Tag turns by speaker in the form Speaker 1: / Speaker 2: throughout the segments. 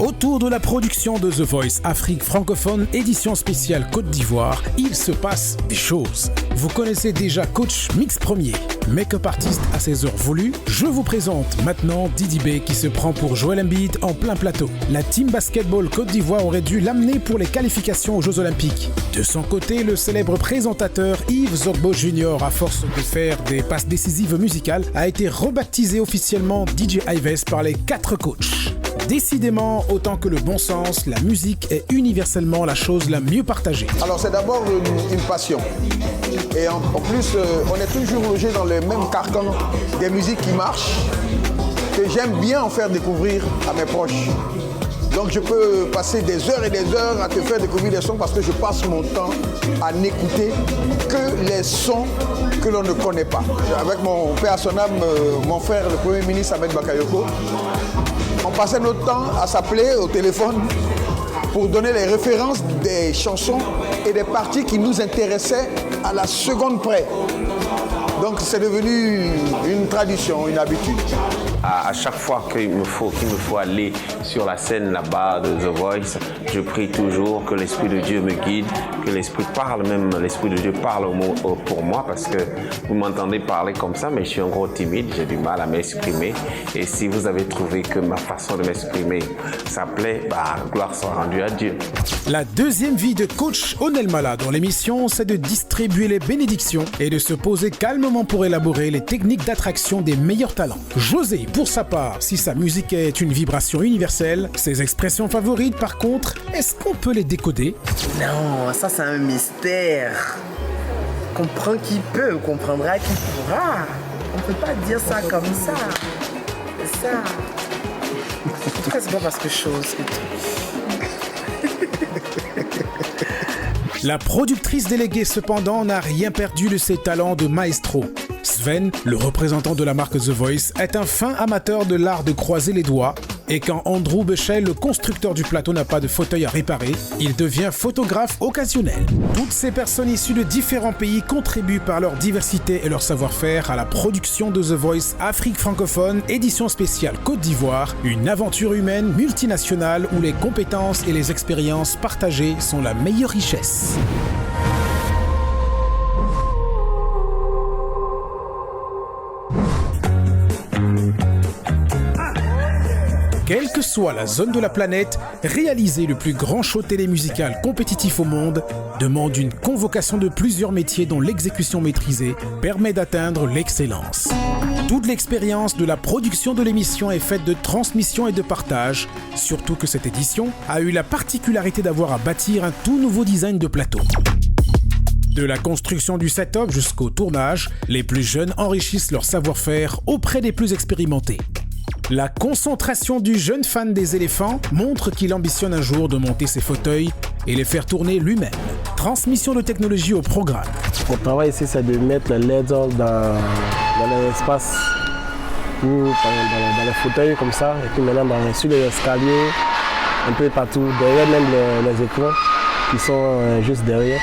Speaker 1: Autour de la production de The Voice Afrique francophone, édition spéciale Côte d'Ivoire, il se passe des choses. Vous connaissez déjà Coach Mix Premier, make-up artiste à ses heures voulues. Je vous présente maintenant Didi B qui se prend pour Joel Embiid en plein plateau. La team basketball Côte d'Ivoire aurait dû l'amener pour les qualifications aux Jeux Olympiques. De son côté, le célèbre présentateur Yves Zogbo Jr., à force de faire des passes décisives musicales, a été rebaptisé officiellement DJ Ives par les 4 coachs. Décidément, autant que le bon sens, la musique est universellement la chose la mieux partagée.
Speaker 2: Alors c'est d'abord une passion. Et en plus, on est toujours logé dans le même carcan des musiques qui marchent, que j'aime bien en faire découvrir à mes proches. Donc je peux passer des heures et des heures à te faire découvrir des sons parce que je passe mon temps à n'écouter que les sons que l'on ne connaît pas. Avec mon père à son âme, mon frère, le Premier ministre Ahmed Bakayoko, on passait notre temps à s'appeler au téléphone pour donner les références des chansons et des parties qui nous intéressaient à la seconde près. Donc c'est devenu une tradition, une habitude.
Speaker 3: À chaque fois qu'il me faut aller sur la scène là-bas de The Voice, je prie toujours que l'Esprit de Dieu me guide, que l'Esprit parle, même l'Esprit de Dieu parle pour moi, parce que vous m'entendez parler comme ça, mais je suis un gros timide, j'ai du mal à m'exprimer. Et si vous avez trouvé que ma façon de m'exprimer, ça plaît, gloire soit rendue à Dieu.
Speaker 1: La deuxième vie de coach Onel Mala dans l'émission, c'est de distribuer les bénédictions et de se poser calmement pour élaborer les techniques d'attraction des meilleurs talents. José, pour sa part, si sa musique est une vibration universelle, ses expressions favorites, par contre, est-ce qu'on peut les décoder?
Speaker 4: Non, ça c'est un mystère. Comprends qui peut, comprendra qui pourra. On peut pas dire ça comme ça. C'est ça. En tout cas, c'est pas parce que chose et tout.
Speaker 1: La productrice déléguée, cependant, n'a rien perdu de ses talents de maestro. Sven, le représentant de la marque The Voice, est un fin amateur de l'art de croiser les doigts. Et quand Andrew Bechel, le constructeur du plateau, n'a pas de fauteuil à réparer, il devient photographe occasionnel. Toutes ces personnes issues de différents pays contribuent par leur diversité et leur savoir-faire à la production de The Voice Afrique francophone, édition spéciale Côte d'Ivoire, une aventure humaine multinationale où les compétences et les expériences partagées sont la meilleure richesse. Quelle que soit la zone de la planète, réaliser le plus grand show télémusical compétitif au monde demande une convocation de plusieurs métiers dont l'exécution maîtrisée permet d'atteindre l'excellence. Toute l'expérience de la production de l'émission est faite de transmission et de partage, surtout que cette édition a eu la particularité d'avoir à bâtir un tout nouveau design de plateau. De la construction du setup jusqu'au tournage, les plus jeunes enrichissent leur savoir-faire auprès des plus expérimentés. La concentration du jeune fan des éléphants montre qu'il ambitionne un jour de monter ses fauteuils et les faire tourner lui-même. Transmission de technologie au programme.
Speaker 5: Mon travail ici, c'est de mettre les LED dans l'espace, dans les fauteuils comme ça, et puis maintenant sur les escaliers, un peu partout, derrière même les écrans qui sont juste derrière.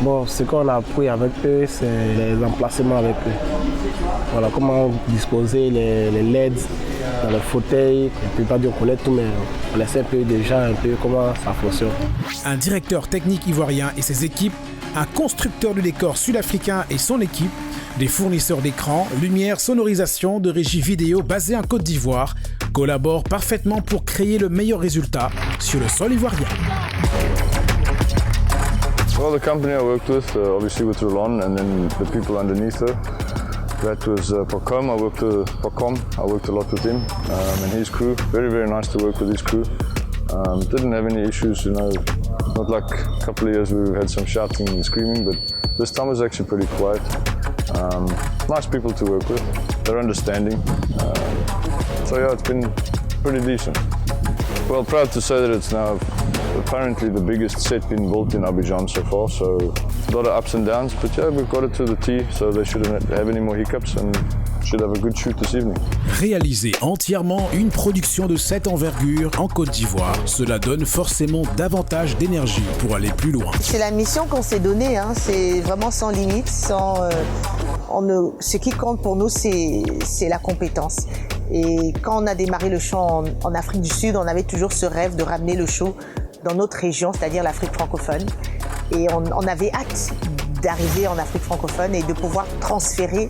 Speaker 5: Bon, ce qu'on a appris avec eux, c'est les emplacements avec eux. Voilà, comment disposer les LED dans le fauteuil. Et puis pas dire qu'on connaît tout, mais on essaie déjà un peu comment ça fonctionne.
Speaker 1: Un directeur technique ivoirien et ses équipes, un constructeur de décors sud-africain et son équipe, des fournisseurs d'écrans, lumière, sonorisation, de régie vidéo basés en Côte d'Ivoire, collaborent parfaitement pour créer le meilleur résultat sur le sol ivoirien.
Speaker 6: Well, the company I worked with, obviously with Roland, and then the people underneath her. That was Pacom. I worked a lot with him and his crew. Very, very nice to work with his crew. Didn't have any issues, not like a couple of years where we've had some shouting and screaming, but this time was actually pretty quiet. Nice people to work with. They're understanding. So yeah, it's been pretty decent. Well, proud to say that it's now apparently the biggest set been built in Abidjan so far, so a lot of ups and downs, but yeah, we've got it to the T, so they shouldn't have any more hiccups and should have a good shoot this evening.
Speaker 1: Réaliser entièrement une production de cette envergure en Côte d'Ivoire, cela donne forcément davantage d'énergie pour aller plus loin.
Speaker 7: C'est la mission qu'on s'est donnée, c'est vraiment sans limite, ce qui compte pour nous, c'est la compétence. Et quand on a démarré le show en Afrique du Sud, on avait toujours ce rêve de ramener le show dans notre région, c'est-à-dire l'Afrique francophone. Et on avait hâte d'arriver en Afrique francophone et de pouvoir transférer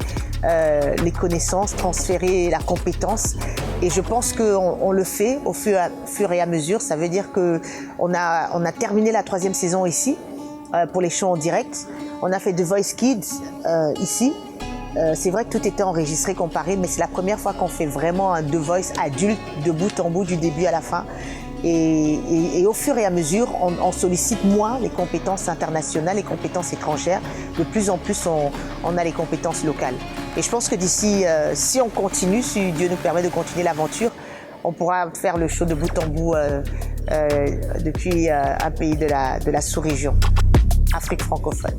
Speaker 7: les connaissances, transférer la compétence. Et je pense qu'on le fait au fur et à mesure. Ça veut dire qu'on a terminé la 3e saison ici pour les shows en direct. On a fait The Voice Kids ici. C'est vrai que tout était enregistré, comparé, mais c'est la première fois qu'on fait vraiment un The Voice adulte de bout en bout, du début à la fin. Et au fur et à mesure, on sollicite moins les compétences internationales, les compétences étrangères. De plus en plus, on a les compétences locales. Et je pense que d'ici, si on continue, si Dieu nous permet de continuer l'aventure, on pourra faire le show de bout en bout depuis un pays de la sous-région, Afrique francophone.